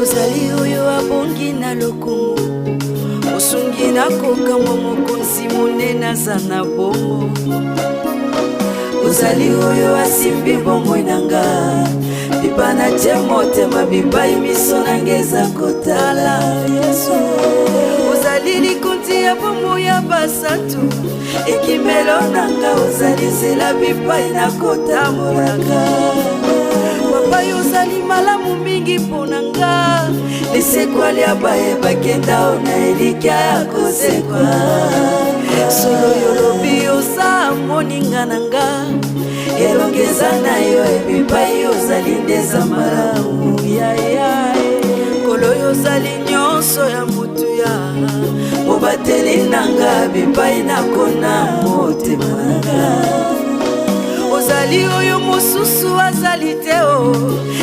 Ozali oyo abongi na lokumu, osungi na kokamwa mokonzi monene aza na bongo. Ozali oyo asimbi bomoi nanga, bipa na tie motema bipai miso nange eza kotala Yesu. Ozali likonzi ya bomoi ya basatu, ekimelo nanga ozali nzela bipai na kotambolaka. Papa ozali malamu mingi ponanga, lisekwa lia baye bakenda ona elika ya kosekwa. Solo yolobi oza moninga nanga, elongeza na yo ebipai ozali ndeza malamu yaya. Kolo yozali nyonso ya mutuya, mobateli nanga bipai nakona motema nanga. Ozali oyo mosusu azali te o,